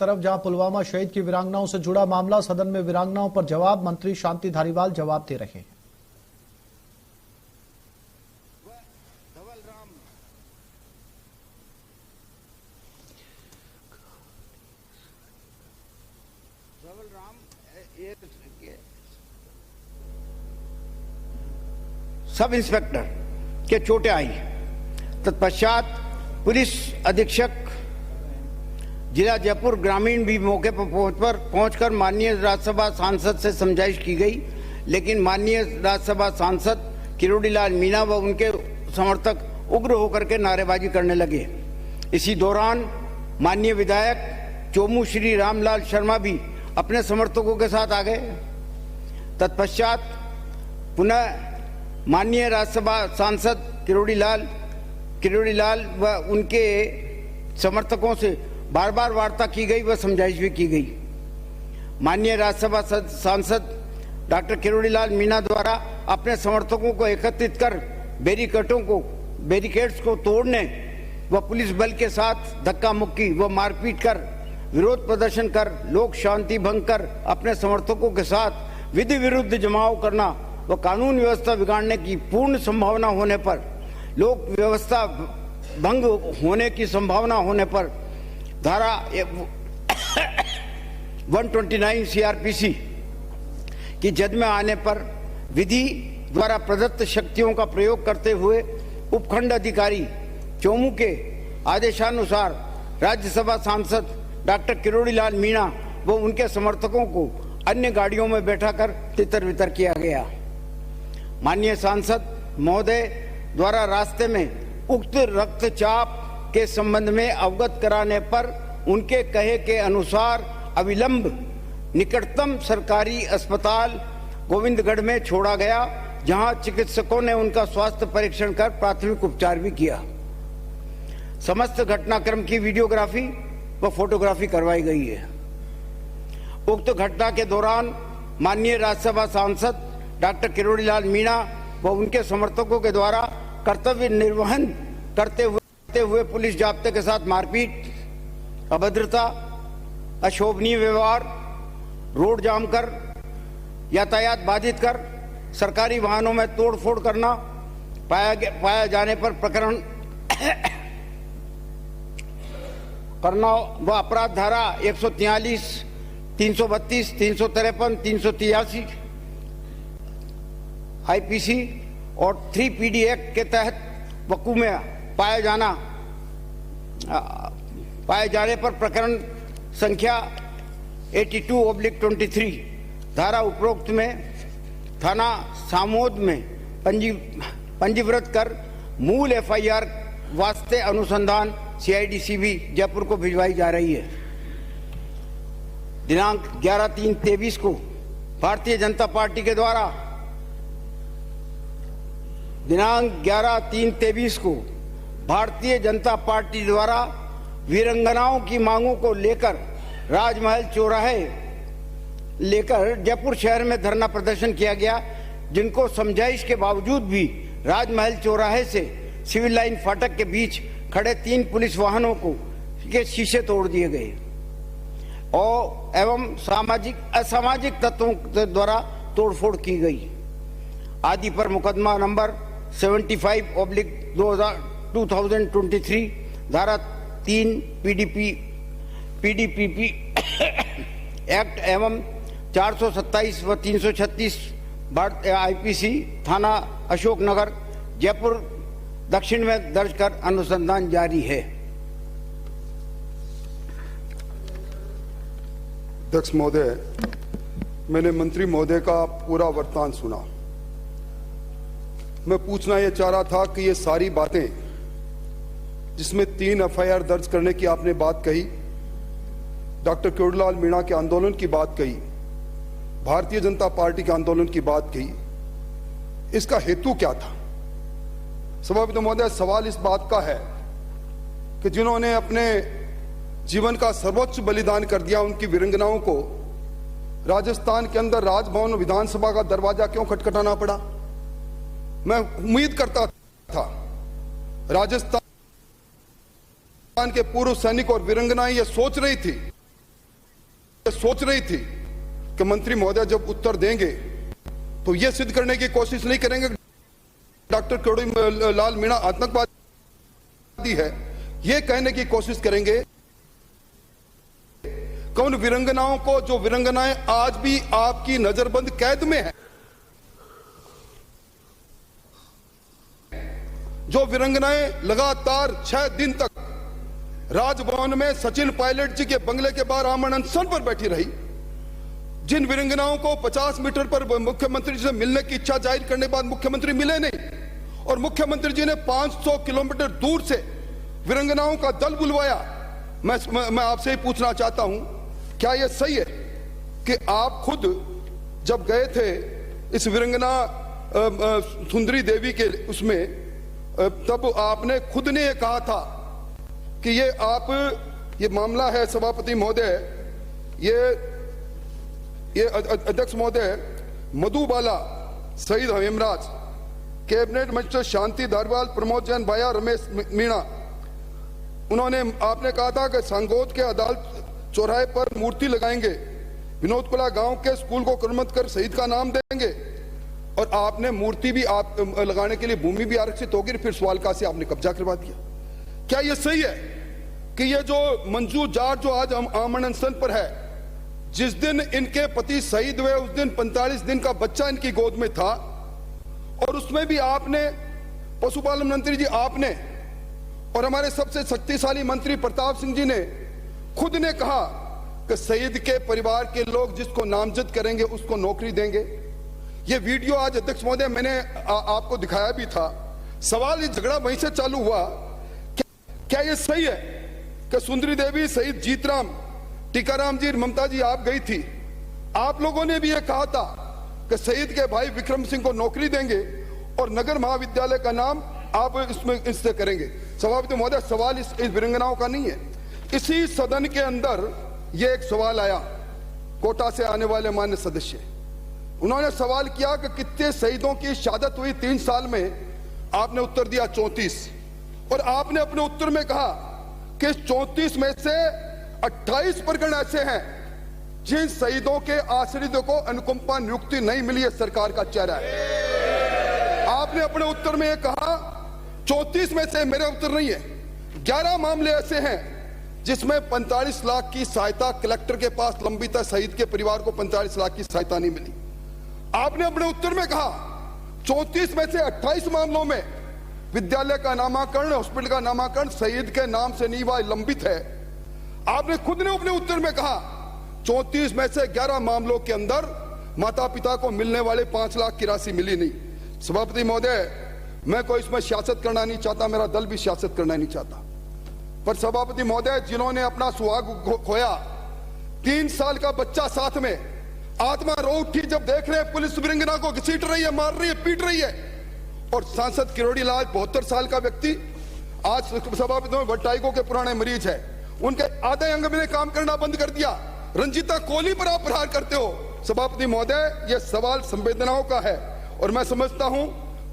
तरफ जहां पुलवामा शहीद की वीरांगनाओं से जुड़ा मामला, सदन में वीरांगनाओं पर जवाब, मंत्री शांति धारीवाल जवाब दे रहे हैं। सब इंस्पेक्टर के चोटें आई। तत्पश्चात पुलिस अधीक्षक जिला जयपुर ग्रामीण भी मौके पर पहुंचकर माननीय राज्यसभा सांसद से समझाइश की गई, लेकिन माननीय राज्यसभा सांसद किरोड़ीलाल मीणा व उनके समर्थक उग्र होकर के नारेबाजी करने लगे। इसी दौरान माननीय विधायक चोमू श्री रामलाल शर्मा भी अपने समर्थकों के साथ आ गए। तत्पश्चात पुनः माननीय राज्यसभा सांसद किरोड़ीलाल व उनके समर्थकों से बार बार वार्ता की गई व समझाइश भी की गई। माननीय राज्यसभा सांसद डॉक्टर किरोड़ीलाल मीणा द्वारा अपने समर्थकों को एकत्रित कर बैरिकेड्स को तोड़ने व पुलिस बल के साथ धक्का मुक्की व मारपीट कर विरोध प्रदर्शन कर लोक शांति भंग कर अपने समर्थकों के साथ विधि विरुद्ध जमाव करना व कानून व्यवस्था बिगाड़ने की पूर्ण संभावना होने पर, लोक व्यवस्था भंग होने की संभावना होने पर धारा 129 सीआरपीसी की जद में आने पर विधि द्वारा प्रदत्त शक्तियों का प्रयोग करते हुए उपखंड अधिकारी चोमू के आदेशानुसार राज्यसभा सांसद डॉक्टर किरोड़ीलाल मीणा व उनके समर्थकों को अन्य गाड़ियों में बैठाकर तितर बितर किया गया। माननीय सांसद महोदय द्वारा रास्ते में उक्त रक्तचाप के संबंध में अवगत कराने पर उनके कहे के अनुसार अविलंब निकटतम सरकारी अस्पताल गोविंदगढ़ में छोड़ा गया, जहां चिकित्सकों ने उनका स्वास्थ्य परीक्षण कर प्राथमिक उपचार भी किया। समस्त घटनाक्रम की वीडियोग्राफी व फोटोग्राफी करवाई गई है। उक्त घटना के दौरान माननीय राज्यसभा सांसद डॉक्टर किरोड़ीलाल मीणा व उनके समर्थकों के द्वारा कर्तव्य निर्वहन करते हुए पुलिस जाब्ते के साथ मारपीट, अभद्रता, अशोभनीय व्यवहार, रोड जाम कर, यातायात बाधित कर, सरकारी वाहनों में तोड़फोड़ करना पाया जाने पर प्रकरण करना व अपराध धारा 143, 332, 353, 383 आईपीसी और 3 पीडी एक्ट के तहत वकू में पाए जाने पर प्रकरण संख्या 82/23 धारा उपरोक्त में थाना सामोद में पंजीकृत कर मूल एफआईआर वास्ते अनुसंधान सीआईडीसीबी जयपुर को भिजवाई जा रही है। दिनांक 11/3/23 को भारतीय जनता पार्टी के द्वारा वीरंगनाओं की मांगों को लेकर राजमहल चौराहे लेकर जयपुर शहर में धरना प्रदर्शन किया गया, जिनको समझाइश के बावजूद भी राजमहल चौराहे से सिविल लाइन फाटक के बीच खड़े 3 पुलिस वाहनों के शीशे तोड़ दिए गए और एवं असामाजिक तत्वों द्वारा तोड़फोड़ की गई। आदि पर मुकदमा नंबर 75/2023 धारा 3 पीडीपीपी एक्ट एवं 427 व 336 आईपीसी थाना अशोकनगर जयपुर दक्षिण में दर्ज कर अनुसंधान जारी है। अध्यक्ष महोदय, मैंने मंत्री महोदय का पूरा वर्तमान सुना। मैं पूछना यह चाह रहा था कि ये सारी बातें जिसमें 3 एफआईआर दर्ज करने की आपने बात कही, डॉक्टर किरोड़ीलाल मीणा के आंदोलन की बात कही, भारतीय जनता पार्टी के आंदोलन की बात कही, इसका हेतु क्या था? सभापति महोदय, सवाल इस बात का है कि जिन्होंने अपने जीवन का सर्वोच्च बलिदान कर दिया, उनकी वीरंगनाओं को राजस्थान के अंदर राजभवन विधानसभा का दरवाजा क्यों खटखटाना पड़ा? मैं उम्मीद करता था राजस्थान के पूर्व सैनिक और वीरंगनाएं ये सोच रही थी सोच रही थी कि मंत्री महोदय जब उत्तर देंगे तो यह सिद्ध करने की कोशिश नहीं करेंगे डॉक्टर करोड़ीलाल मीणा आतंकवादी है, यह कहने की कोशिश करेंगे कौन वीरंगनाओं को, जो वीरंगनाएं आज भी आपकी नजरबंद कैद में हैं, जो वीरंगनाएं लगातार 6 दिन तक राजभवन में सचिन पायलट जी के बंगले के बाहर आमरण अनशन पर बैठी रही, जिन वीरंगनाओं को 50 मीटर पर मुख्यमंत्री जी से मिलने की इच्छा जाहिर करने के बाद मुख्यमंत्री मिले नहीं और मुख्यमंत्री जी ने 500 किलोमीटर दूर से वीरंगनाओं का दल बुलवाया। मैं आपसे ही पूछना चाहता हूं, क्या यह सही है कि आप खुद जब गए थे इस वीरंगना सुंदरी देवी के उसमें, तब आपने खुद ने यह कहा था कि ये मामला है सभापति महोदय, ये अध्यक्ष महोदय, मधुबाला, शहीद हेमराज, कैबिनेट मिनिस्टर शांति धारीवाल, प्रमोद जैन भाया, रमेश मीणा, आपने कहा था कि सांगोद के अदालत चौराहे पर मूर्ति लगाएंगे, विनोदपुरा गांव के स्कूल को क्रमबद्ध कर शहीद का नाम देंगे और आपने मूर्ति भी आप लगाने के लिए भूमि भी आरक्षित होगी, फिर सवालका से आपने कब्जा करवा दिया। क्या यह सही है कि ये जो मंजू जाट जो आज आमरण अनशन पर है, जिस दिन इनके पति शहीद हुए उस दिन 45 दिन का बच्चा इनकी गोद में था और उसमें भी आपने, पशुपालन मंत्री जी आपने और हमारे सबसे शक्तिशाली मंत्री प्रताप सिंह जी ने खुद ने कहा कि शहीद के परिवार के लोग जिसको नामजद करेंगे उसको नौकरी देंगे। ये वीडियो आज अध्यक्ष महोदय मैंने आपको दिखाया भी था। सवाल ये झगड़ा वहीं से चालू हुआ, क्या ये सही है कि सुंदरी देवी, शहीद जीतराम, टीकाराम जी, ममता जी आप गई थी, आप लोगों ने भी ये कहा था कि शहीद के भाई विक्रम सिंह को नौकरी देंगे और नगर महाविद्यालय का नाम आप इससे करेंगे। सभापति महोदय, सवाल इस वीरंगनाओं का नहीं है। इसी सदन के अंदर ये एक सवाल आया, कोटा से आने वाले मान्य सदस्य, उन्होंने सवाल किया कि कितने शहीदों की शहादत हुई 3 साल में, आपने उत्तर दिया 34 और आपने अपने उत्तर में कहा कि 34 में से 28 प्रकरण ऐसे हैं जिन शहीदों के आश्रितों को अनुकंपा नियुक्ति नहीं मिली है, सरकार का चेहरा है। आपने अपने उत्तर में यह कहा 34 में से, मेरा उत्तर नहीं है, 11 मामले ऐसे हैं जिसमें 45 लाख की सहायता कलेक्टर के पास लंबित है, शहीद के परिवार को 45 लाख की सहायता नहीं मिली। आपने अपने उत्तर में कहा 34 में से 28 मामलों में विद्यालय का नामाकरण, हॉस्पिटल का नामाकरण शहीद के नाम से नहीं हुआ, लंबित है। आपने खुद ने अपने उत्तर में कहा 34 में से 11 मामलों के अंदर माता पिता को मिलने वाले 5 लाख की राशि मिली नहीं। सभापति महोदय, मैं कोई इसमें सियासत करना नहीं चाहता, मेरा दल भी सियासत करना नहीं चाहता, पर सभापति महोदय, जिन्होंने अपना सुहाग खोया, 3 साल का बच्चा साथ में, आत्मा रो उठी जब देख रहे पुलिस वीरंगना को घसीट रही है, मार रही है, पीट रही है, और सांसद किरोड़ीलाल 72 साल का व्यक्ति, आज सभापति में भट्टाइको के पुराने मरीज है, उनके आधे अंग में काम करना बंद कर दिया। रंजीता कोहली पर आप प्रहार करते हो। सभापति महोदय, यह सवाल संवेदनाओं का है और मैं समझता हूं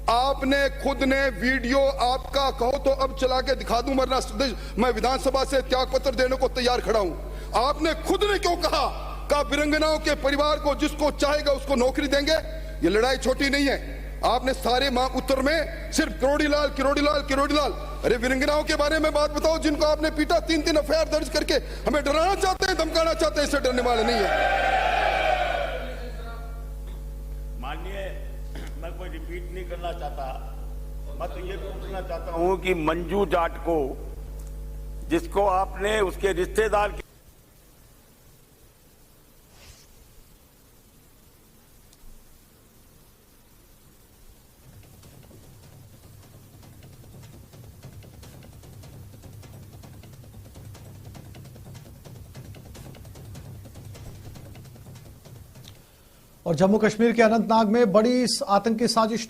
आपने खुद ने वीडियो, आपका कहो तो अब चला के दिखा दूं, वरना मैं विधानसभा से त्याग पत्र देने को तैयार खड़ा हूं। आपने खुद ने क्यों कहा का वीरंगनाओं के परिवार को जिसको चाहेगा उसको नौकरी देंगे? ये लड़ाई छोटी नहीं है। आपने सारे उत्तर में सिर्फ किरोड़ीलाल किरोड़ीलाल किरोड़ीलाल, अरे वीरंगनाओं के बारे में बात बताओ जिनको आपने पीटा, 3-3 एफआईआर दर्ज करके हमें डराना चाहते हैं, धमकाना चाहते हैं, इससे डरने वाले नहीं है। माननीय, मैं कोई रिपीट नहीं करना चाहता, मैं तो ये पूछना चाहता हूं कि मंजू जाट को, जिसको आपने उसके रिश्तेदार और जम्मू कश्मीर के अनंतनाग में बड़ी आतंकी साजिश